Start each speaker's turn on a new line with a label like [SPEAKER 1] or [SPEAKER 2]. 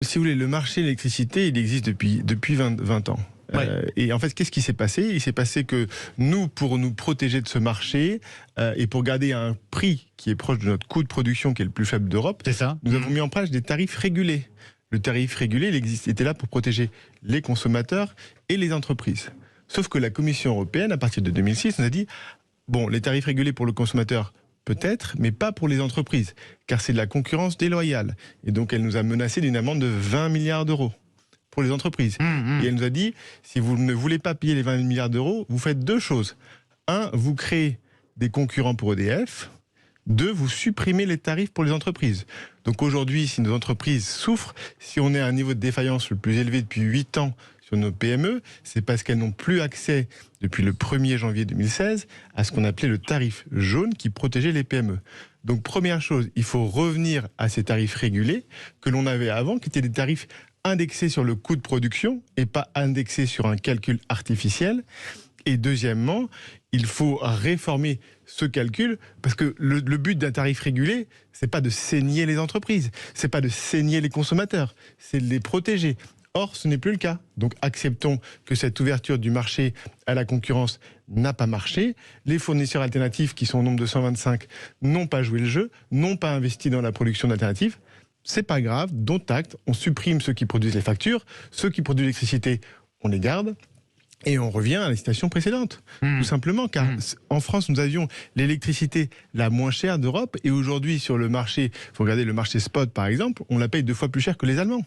[SPEAKER 1] Si vous voulez, le marché de l'électricité, il existe depuis 20 ans.
[SPEAKER 2] Ouais.
[SPEAKER 1] Et en fait, qu'est-ce qui s'est passé? Il s'est passé que nous, pour nous protéger de ce marché et pour garder un prix qui est proche de notre coût de production, qui est le plus faible d'Europe,
[SPEAKER 2] C'est ça.
[SPEAKER 1] nous avons mis en place des tarifs régulés. Le tarif régulé, était là pour protéger les consommateurs et les entreprises. Sauf que la Commission européenne, à partir de 2006, nous a dit bon, les tarifs régulés pour le consommateur, peut-être, mais pas pour les entreprises, car c'est de la concurrence déloyale. Et donc, elle nous a menacé d'une amende de 20 milliards d'euros pour les entreprises. Et elle nous a dit, si vous ne voulez pas payer les 20 milliards d'euros, vous faites deux choses. Un, vous créez des concurrents pour EDF. Deux, vous supprimez les tarifs pour les entreprises. Donc aujourd'hui, si nos entreprises souffrent, si on est à un niveau de défaillance le plus élevé depuis 8 ans sur nos PME, c'est parce qu'elles n'ont plus accès, depuis le 1er janvier 2016, à ce qu'on appelait le tarif jaune qui protégeait les PME. Donc première chose, il faut revenir à ces tarifs régulés que l'on avait avant, qui étaient des tarifs indexés sur le coût de production et pas indexés sur un calcul artificiel. Et deuxièmement, il faut réformer ce calcul, parce que le but d'un tarif régulé, c'est pas de saigner les entreprises, c'est pas de saigner les consommateurs, c'est de les protéger. Or, ce n'est plus le cas. Donc, acceptons que cette ouverture du marché à la concurrence n'a pas marché. Les fournisseurs alternatifs, qui sont au nombre de 125, n'ont pas joué le jeu, n'ont pas investi dans la production d'alternatives. C'est pas grave, dont acte, on supprime ceux qui produisent les factures, ceux qui produisent l'électricité, on les garde. Et on revient à la situation précédente, tout simplement, car en France, nous avions l'électricité la moins chère d'Europe, et aujourd'hui, sur le marché, il faut regarder le marché spot par exemple, on la paye 2 fois plus cher que les Allemands.